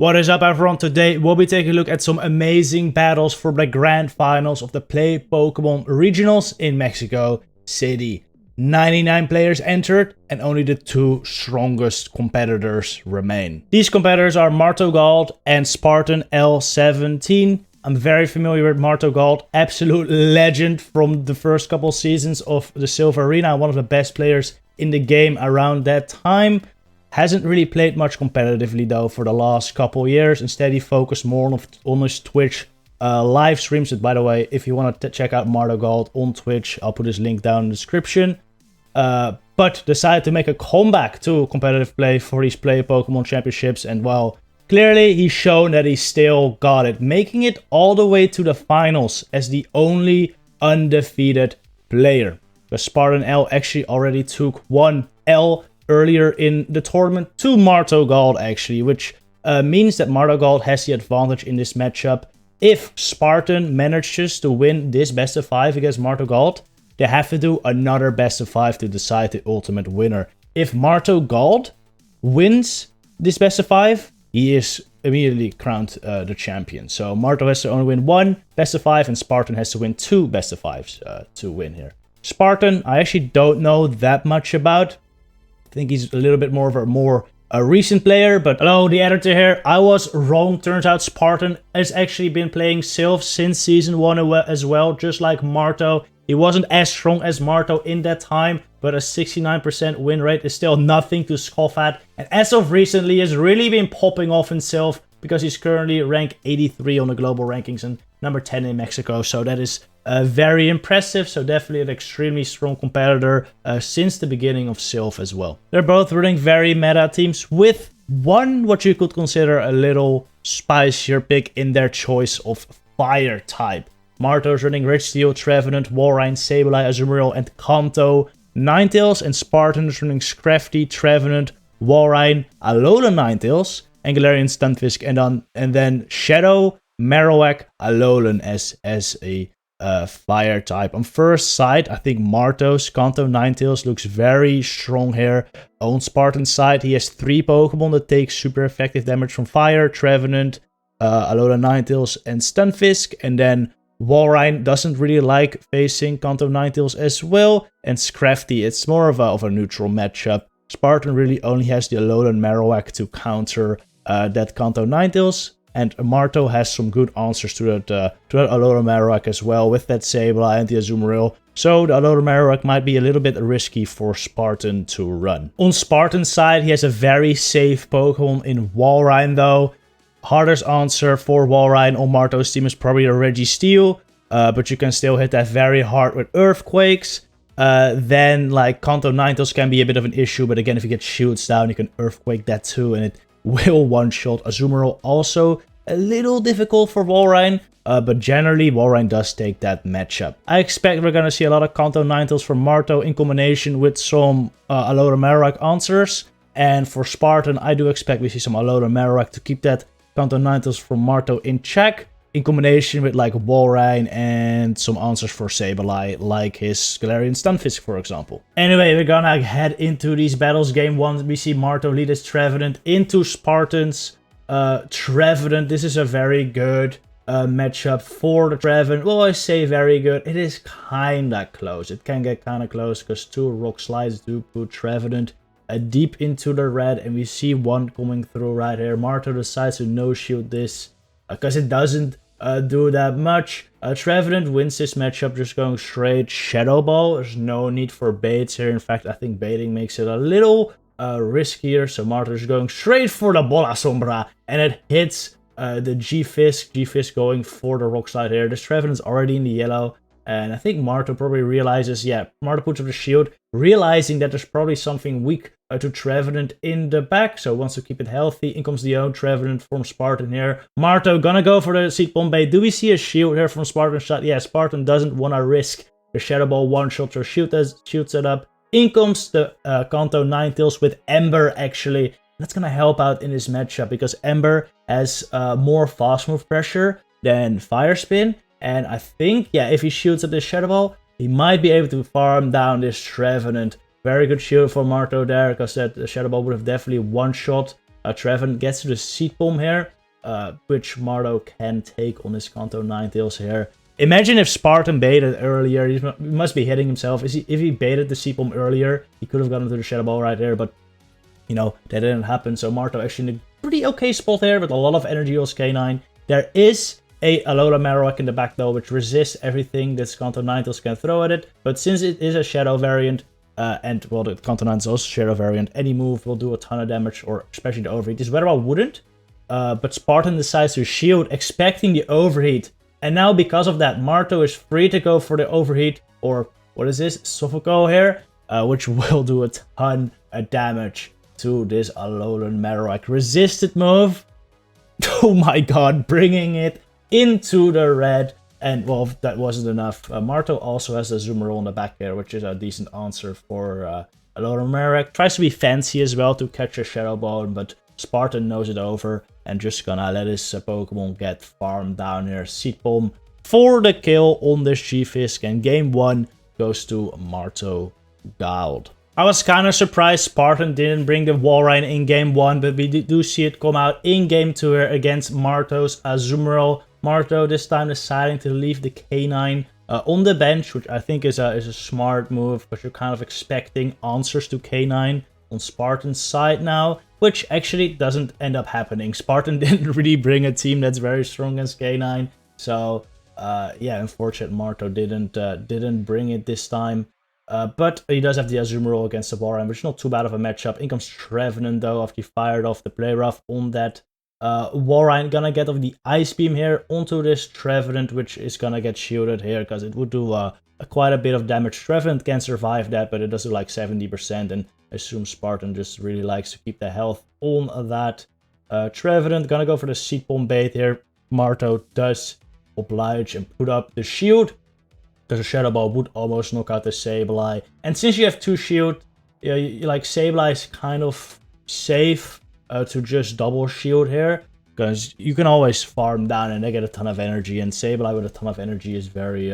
What is up, everyone? Today we'll be taking a look at some amazing battles for the grand finals of the Play Pokemon Regionals in Mexico City. 99 players entered and only the two strongest competitors remain. These competitors are MartoGalde and SpartanL17. I'm very familiar with MartoGalde, absolute legend from the first couple seasons of the Silver Arena, one of the best players in the game around that time. Hasn't really played much competitively though for the last couple years. Instead, he focused more on his Twitch live streams. But by the way, if you want to check out MartoGalde on Twitch, I'll put his link down in the description. But decided to make a comeback to competitive play for these Play Pokemon Championships. And well, clearly he's shown that he still got it, making it all the way to the finals as the only undefeated player. The SpartanL actually already took one L earlier in the tournament to MartoGalde actually, which means that MartoGalde has the advantage in this matchup. If Spartan manages to win this best of 5 against MartoGalde, they have to do another best of 5 to decide the ultimate winner. If MartoGalde wins this best of 5, he is immediately crowned the champion. So Marto has to only win one best of 5 and Spartan has to win 2 best of 5s to win here. Spartan, I actually don't know that much about. I think he's a little bit more of a recent player, but hello, the editor here. I was wrong. Turns out Spartan has actually been playing Sylph since Season 1 as well, just like Marto. He wasn't as strong as Marto in that time, but a 69% win rate is still nothing to scoff at. And as of recently, he has really been popping off in Sylph because he's currently ranked 83 on the global rankings and number 10 in Mexico. So that is very impressive. So definitely an extremely strong competitor since the beginning of Sylph as well. They're both running very meta teams with one what you could consider a little spicier pick in their choice of fire type. Marto's running Rich Steel, Trevenant, Walrein, Sableye, Azumarill, and Kanto Ninetales, and Spartan is running Scrafty, Trevenant, Walrein, Alola Ninetales, and Galarian Stunfisk, and then Shadow, Marowak, Alolan as a fire type. On first sight, I think Marto's Kanto Ninetales looks very strong here. On Spartan's side, he has 3 Pokemon that take super effective damage from fire: Trevenant, Alola Ninetales, and Stunfisk, and then Walrein doesn't really like facing Kanto Ninetales as well, and Scrafty, it's more of a neutral matchup. Spartan really only has the Alolan Marowak to counter that Kanto Ninetales, and Marto has some good answers to that Alolan Marowak as well, with that Sableye and the Azumarill. So the Alolan Marowak might be a little bit risky for Spartan to run. On Spartan's side, he has a very safe Pokemon in Walrein though. Hardest answer for Walrein on Marto's team is probably a Registeel, but you can still hit that very hard with Earthquakes. Then like Kanto Ninetales can be a bit of an issue, but again, if you get Shields down, you can Earthquake that too, and it will one-shot. Azumarill also a little difficult for Walrein, but generally Walrein does take that matchup. I expect we're gonna see a lot of Kanto Ninetales from Marto in combination with some Alola Marowak answers, and for Spartan, I do expect we see some Alola Marowak to keep that Kanto Ninetales from Marto in check, in combination with like Walrein and some answers for Sableye, like his Galarian Stunfisk, for example. Anyway, we're gonna head into these battles. Game 1, we see Marto lead his Trevenant into Spartan's Trevenant. This is a very good matchup for the Trevenant. Well, I say very good. It is kinda close. It can get kinda close because 2 Rock Slides do put Trevenant deep into the red, and we see one coming through right here. Marto decides to no-shield this because it doesn't do that much. Trevenant wins this matchup just going straight Shadow Ball. There's no need for baits here. In fact, I think baiting makes it a little riskier. So Marto is going straight for the Bola Sombra, and it hits the G-Fisk. G-Fisk going for the Rock Slide here. This Trevenant's already in the yellow. And I think Marto probably realizes, yeah, Marto puts up the shield, realizing that there's probably something weak to Trevenant in the back, so wants to keep it healthy. In comes the own Trevenant from Spartan here. Marto gonna go for the Seed Bomb bait. Do we see a shield here from Spartan's side? Yeah, Spartan doesn't want to risk the Shadow Ball one-shot or shield it up. In comes the Kanto Ninetales with Ember actually. That's gonna help out in this matchup because Ember has more fast move pressure than Fire Spin. And I think, yeah, if he shoots at this Shadow Ball, he might be able to farm down this Trevenant. Very good shield for Marto there, because that Shadow Ball would have definitely one-shot Trevenant gets to the Seed Bomb here, which Marto can take on his Kanto Ninetales here. Imagine if Spartan baited earlier. He must be hitting himself. If he baited the Seed Bomb earlier, he could have gotten to the Shadow Ball right there, but you know, that didn't happen. So Marto actually in a pretty okay spot there with a lot of energy on K9. There is a Alola Marowak in the back though, which resists everything that Kanto Ninetales can throw at it. But since it is a Shadow variant, and well, the Kanto Ninetales is also Shadow variant, any move will do a ton of damage, or especially the Overheat. This Weather Ball wouldn't, but Spartan decides to shield, expecting the Overheat. And now because of that, Marto is free to go for the Overheat, or what is this, Suffoco here, which will do a ton of damage to this Alolan Marowak. Resisted move. Oh my god, bringing it into the red. And well, that wasn't enough. Marto also has a Azumarill in the back there, which is a decent answer for Alolan Marowak. Tries to be fancy as well to catch a Shadow Ball, but Spartan knows it over and just gonna let his Pokemon get farmed down here. Seed Bomb for the kill on this G-Fisk, and game 1 goes to MartoGalde. I was kind of surprised Spartan didn't bring the Walrein in game 1, but we do see it come out in game 2 here against Marto's Azumarill. Marto this time deciding to leave the K9 on the bench, which I think is a smart move, because you're kind of expecting answers to K9 on Spartan's side now, which actually doesn't end up happening. Spartan didn't really bring a team that's very strong against K9, so yeah, unfortunate Marto didn't bring it this time. But he does have the Azumarill against the Walrein, which is not too bad of a matchup. In comes Trevenant though, after he fired off the Play Rough on that Walrein. Gonna get off the Ice Beam here onto this Trevenant, which is gonna get shielded here, because it would do quite a bit of damage. Trevenant can survive that, but it does do like 70%, and I assume Spartan just really likes to keep the health on that. Trevenant gonna go for the Seed Bomb bait here. Marto does oblige and put up the shield, because a Shadow Ball would almost knock out the Sableye. And since you have 2 shield, like Sableye is kind of safe to just double shield here, because you can always farm down and they get a ton of energy, and Sableye with a ton of energy is very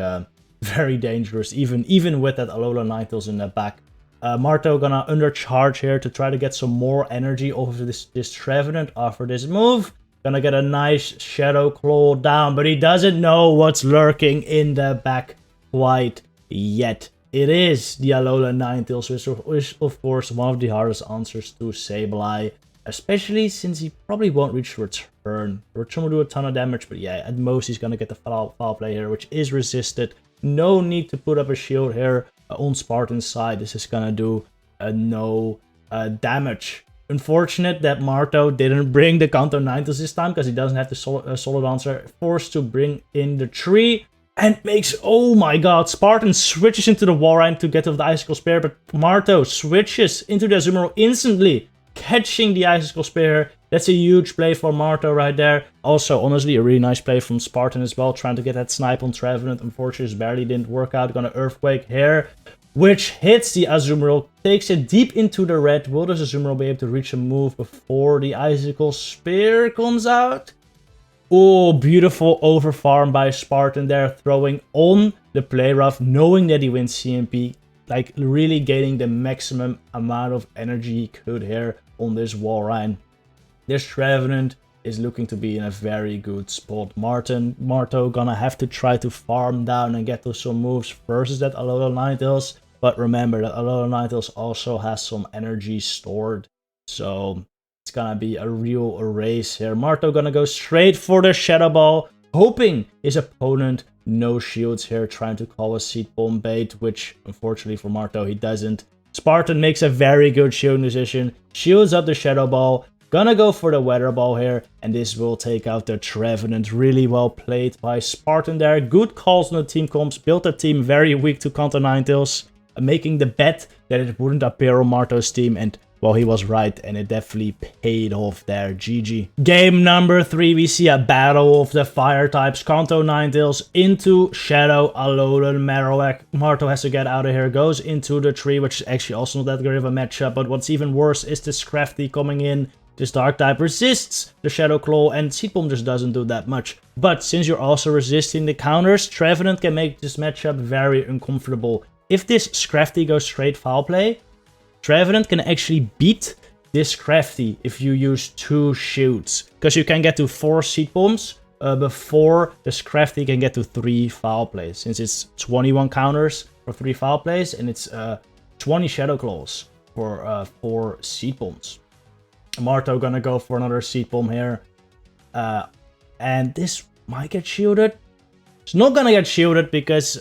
very dangerous, even with that Alola Ninetales in the back. Marto gonna undercharge here to try to get some more energy over this Trevenant after this move. Gonna get a nice Shadow Claw down, but he doesn't know what's lurking in the back quite yet. It is the Alola Ninetales, which is of course one of the hardest answers to Sableye, especially since he probably won't reach return. Return will do a ton of damage, but yeah, at most he's gonna get the foul play here, which is resisted. No need to put up a shield here on Spartan's side. This is gonna do no damage. Unfortunate that Marto didn't bring the Kanto Ninetales this time, because he doesn't have the solid answer. Forced to bring in the tree. And makes, oh my god, Spartan switches into the Walrein to get to the Icicle Spear, but Marto switches into the Azumarill instantly, catching the Icicle Spear. That's a huge play for Marto right there. Also, honestly, a really nice play from Spartan as well, trying to get that snipe on Trevenant. Unfortunately, it barely didn't work out. Gonna Earthquake here, which hits the Azumarill, takes it deep into the red. Will this Azumarill be able to reach a move before the Icicle Spear comes out? Oh, beautiful overfarm by Spartan there, throwing on the Play Rough, knowing that he wins CMP, like really gaining the maximum amount of energy he could here on this Walrein. This Trevenant is looking to be in a very good spot. Marto gonna have to try to farm down and get to some moves versus that Alola Ninetales, but remember that Alola Ninetales also has some energy stored, so it's gonna be a real race here. Marto gonna go straight for the Shadow Ball, hoping his opponent no shields here, trying to call a Seed Bomb bait, which unfortunately for Marto he doesn't. Spartan makes a very good shielding decision, shields up the Shadow Ball, gonna go for the Weather Ball here, and this will take out the Trevenant. Really well played by Spartan there. Good calls on the team comps, built a team very weak to Kanto Ninetales, making the bet that it wouldn't appear on Marto's team, and well, he was right, and it definitely paid off there. GG. Game number 3, we see a battle of the fire types. Kanto Ninetales into Shadow Alolan Marowak. Marto has to get out of here, goes into the tree, which is actually also not that great of a matchup, but what's even worse is this Scrafty coming in. This Dark type resists the Shadow Claw, and Seed Bomb just doesn't do that much. But since you're also resisting the counters, Trevenant can make this matchup very uncomfortable. If this Scrafty goes straight foul play, Trevenant can actually beat this crafty if you use 2 shields, because you can get to 4 seed bombs before this crafty can get to 3 foul plays, since it's 21 counters for 3 foul plays and it's 20 shadow claws for 4 seed bombs. Marto gonna go for another seed bomb here, and this might get shielded. It's not gonna get shielded because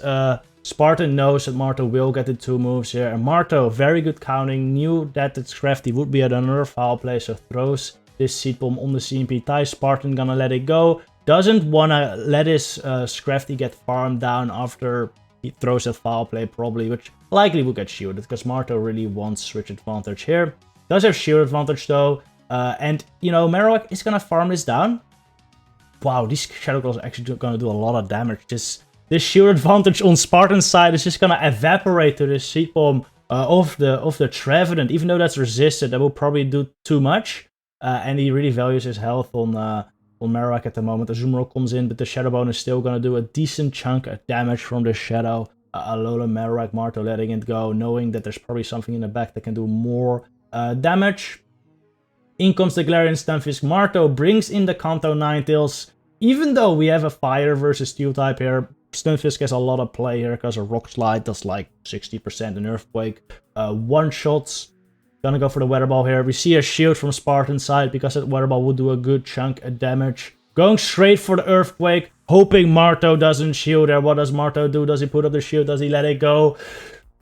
Spartan knows that Marto will get the 2 moves here, and Marto, very good counting, knew that its crafty would be at another foul play, so throws this seed bomb on the CMP tie. Spartan gonna let it go. Doesn't wanna let his crafty get farmed down after he throws that foul play probably, which likely will get shielded because Marto really wants switch advantage here. Does have shield advantage though, and you know, Marowak is gonna farm this down. Wow, these Shadow Claws are actually gonna do a lot of damage. This shield advantage on Spartan's side is just gonna evaporate to the seed bomb of the Trevenant. Even though that's resisted, that will probably do too much. And he really values his health on Marowak at the moment. Azumarill comes in, but the Shadow Bone is still gonna do a decent chunk of damage from the Shadow. Alola, Marowak, Marto letting it go, knowing that there's probably something in the back that can do more damage. In comes the Galarian Stunfisk. Marto brings in the Kanto Ninetales. Even though we have a Fire versus Steel type here, Stunfisk has a lot of play here because a Rock Slide does like 60% and Earthquake. One-shots. Gonna go for the Weather Ball here. We see a shield from Spartan's side because that Weather Ball would do a good chunk of damage. Going straight for the Earthquake, hoping Marto doesn't shield there. What does Marto do? Does he put up the shield? Does he let it go?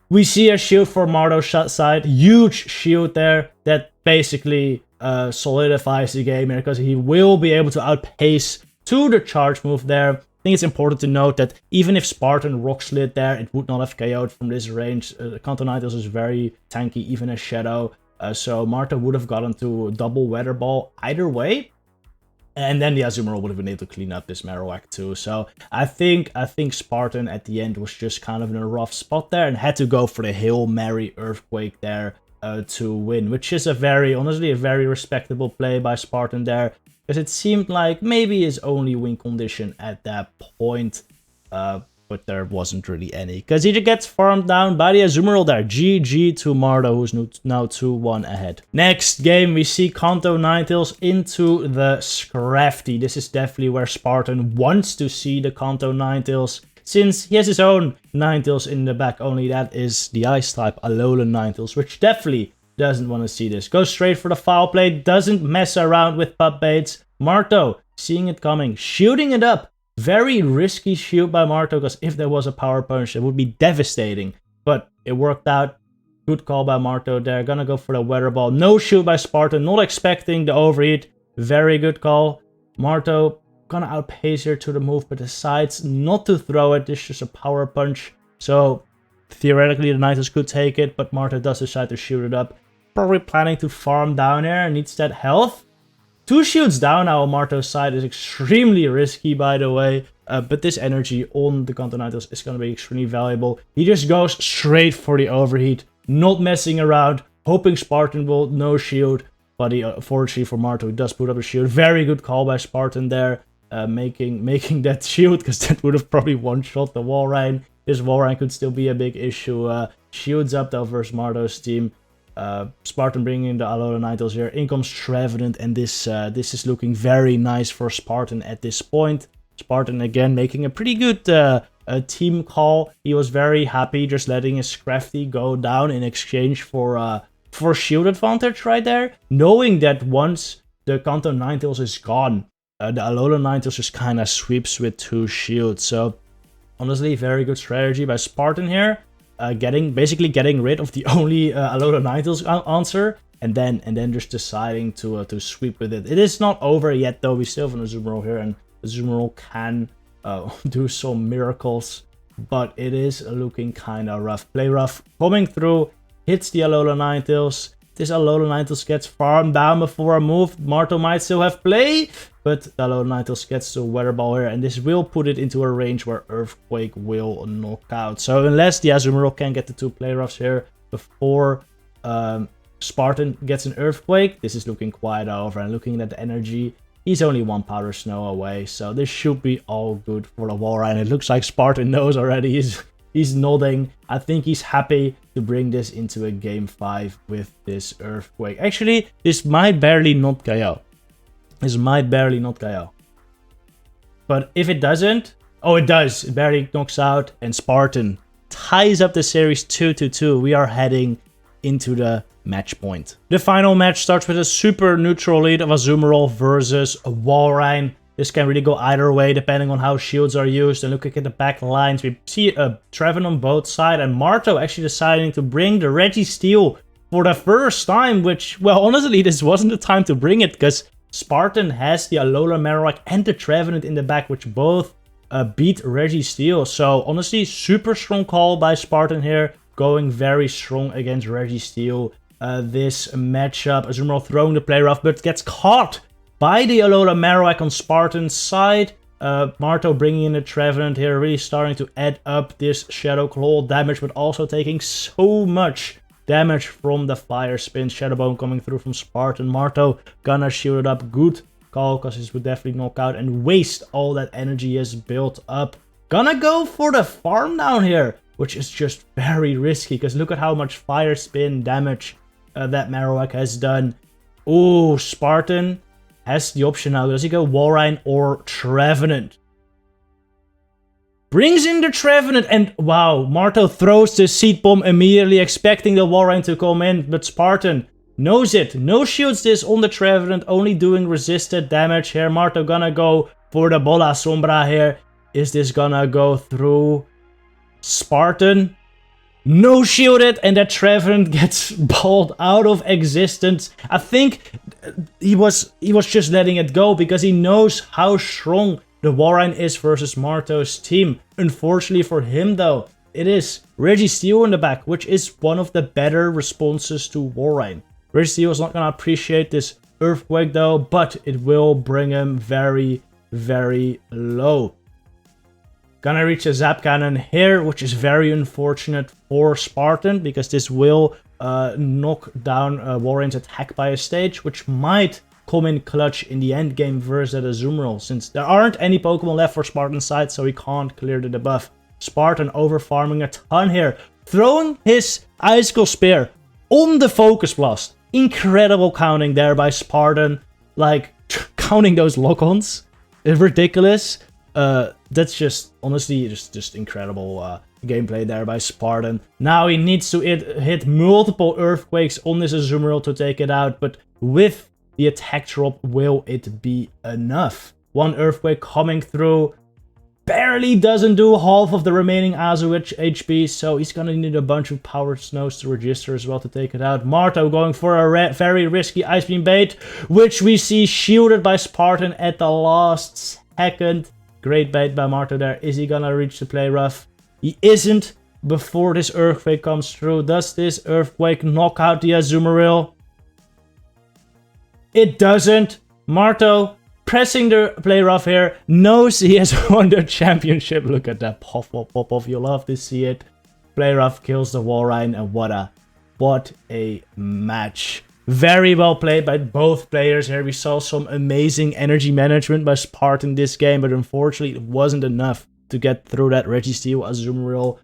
We see a shield for Marto's side. Huge shield there that basically solidifies the game here because he will be able to outpace to the charge move there. I think it's important to note that even if Spartan Rock Slid there, it would not have KO'd from this range. Kanto Ninetales is very tanky, even as Shadow. So Marto would have gotten to double Weather Ball either way. And then the Azumarill would have been able to clean up this Marowak too. So I think Spartan at the end was just kind of in a rough spot there and had to go for the Hail Mary Earthquake there to win, which is honestly a very respectable play by Spartan there, because it seemed like maybe his only win condition at that point, but there wasn't really any, because he just gets farmed down by the Azumarill there. GG to Marto, who's now 2-1 ahead. Next game, we see Kanto Ninetales into the Scrafty. This is definitely where Spartan wants to see the Kanto Ninetales, since he has his own Ninetales in the back, only that is the Ice-type Alolan Ninetales, which definitely doesn't want to see this. Goes straight for the foul play, doesn't mess around with pup baits. Marto, seeing it coming, shooting it up. Very risky shield by Marto, because if there was a Power Punch, it would be devastating. But it worked out. Good call by Marto there. Gonna go for the Weather Ball. No shield by Spartan, not expecting the overheat. Very good call. Marto gonna outpace here to the move, but decides not to throw it. This is just a Power Punch. So theoretically the Ninetales could take it, but Marto does decide to shoot it up. Probably planning to farm down here, needs that health. 2 shields down now on Marto's side is extremely risky, by the way. But this energy on the Kanto Ninetales is going to be extremely valuable. He just goes straight for the overheat, not messing around, hoping Spartan will no shield. But unfortunately for Marto, he does put up a shield. Very good call by Spartan there, making that shield, because that would have probably one-shot the Walrein. This Walrein could still be a big issue. Shields up though versus Marto's team. Spartan bringing in the Alola Ninetales here. In comes Trevenant, and this is looking very nice for Spartan at this point. Spartan again making a pretty good team call. He was very happy just letting his Scrafty go down in exchange for shield advantage right there, knowing that once the Kanto Ninetales is gone, the Alola Ninetales just kind of sweeps with 2 shields. So honestly, very good strategy by Spartan here. Basically getting rid of the only Alola Ninetales answer, and then just deciding to sweep with it. It is not over yet though. We still have an Azumarill here, and Azumarill can do some miracles, but it is looking kind of rough. Play rough coming through, hits the Alola Ninetales. This Alola Ninetales gets farmed down before a move. Marto might still have play, but the Alola Ninetales gets the Weather Ball here, and this will put it into a range where Earthquake will knock out. So unless the Azumarill can get the 2 play roughs here before Spartan gets an Earthquake, this is looking quite over. And looking at the energy, he's only 1 Powder Snow away, so this should be all good for the Walrein. It looks like Spartan knows already He's nodding. I think he's happy to bring this into a game 5 with this Earthquake. Actually, this might barely not KO. This might barely not KO. But if it doesn't... Oh, it does. It barely knocks out. And Spartan ties up the series 2-2. We are heading into the match point. The final match starts with a super neutral lead of Azumarill versus Walrein. This can really go either way depending on how shields are used. And looking at the back lines, we see a Treven on both sides. And Marto actually deciding to bring the Registeel for the first time. Which, well, honestly, this wasn't the time to bring it. Because Spartan has the Alola Marowak and the Trevenant in the back. Which both beat Registeel. So, honestly, super strong call by Spartan here. Going very strong against Registeel. This matchup, Azumarill throwing the play rough, but gets caught by the Alola Marowak on Spartan's side. Marto bringing in the Trevenant here, really starting to add up this Shadow Claw damage, but also taking so much damage from the Fire Spin. Shadow Bone coming through from Spartan. Marto gonna shield it up. Good call, because this would definitely knock out and waste all that energy he has built up. Gonna go for the farm down here, which is just very risky, because look at how much Fire Spin damage that Marowak has done. Oh, Spartan has the option now. Does he go Walrein or Trevenant? Brings in the Trevenant, and wow, Marto throws the Seed Bomb immediately, expecting the Walrein to come in, but Spartan knows it. No shields this on the Trevenant, only doing resisted damage here. Marto gonna go for the Bola Sombra here. Is this gonna go through? Spartan no shielded, and that Trevenant gets balled out of existence. I think he was just letting it go because he knows how strong the Walrein is versus Marto's team. Unfortunately for him though, it is Registeel in the back, which is one of the better responses to Walrein. Registeel is not gonna appreciate this Earthquake though, but it will bring him very, very low. Gonna reach a Zap Cannon here, which is very unfortunate for Spartan, because this will knock down Walrein's attack by a stage, which might come in clutch in the end game versus the Azumarill, since there aren't any Pokemon left for Spartan's side, so he can't clear the debuff. Spartan over farming a ton here, throwing his Icicle Spear on the Focus Blast. Incredible counting there by Spartan, like counting those lock-ons. It's ridiculous. That's just, honestly, just incredible gameplay there by Spartan. Now he needs to hit multiple Earthquakes on this Azumarill to take it out, but with the attack drop, will it be enough? One Earthquake coming through, barely doesn't do half of the remaining Azu HP, so he's gonna need a bunch of Power Snows to register as well to take it out. Marto going for a very risky Ice Beam bait, which we see shielded by Spartan at the last second. Great bait by Marto there. Is he gonna reach the play rough? He isn't before this Earthquake comes through. Does this Earthquake knock out the Azumarill? It doesn't. Marto pressing the play rough here. Knows he has won the championship. Look at that pop off. You love to see it. Play rough kills the Walrein, and what a match. Very well played by both players here. We saw some amazing energy management by Spartan this game, but unfortunately it wasn't enough to get through that Registeel Azumarill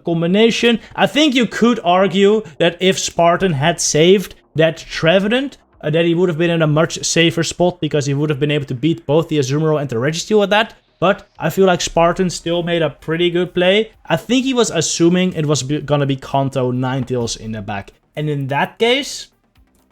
combination. I think you could argue that if Spartan had saved that Trevenant, that he would have been in a much safer spot, because he would have been able to beat both the Azumarill and the Registeel at that. But I feel like Spartan still made a pretty good play. I think he was assuming it was gonna be Kanto Ninetales in the back. And in that case,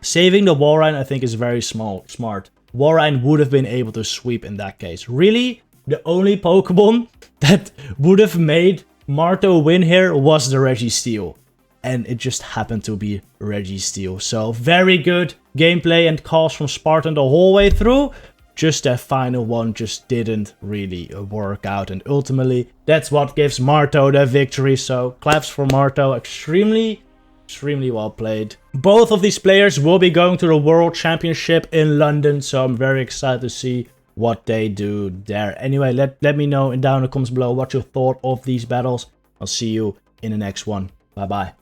saving the Walrein, I think, is very smart. Walrein would have been able to sweep in that case. Really, the only Pokemon that would have made Marto win here was the Registeel. And it just happened to be Registeel. So, very good gameplay and calls from Spartan the whole way through. Just that final one just didn't really work out. And ultimately, that's what gives Marto the victory. So, claps for Marto. Extremely well played. Both of these players will be going to the World Championship in London, so I'm very excited to see what they do there. Anyway, let me know down in the comments below what you thought of these battles. I'll see you in the next one. Bye bye.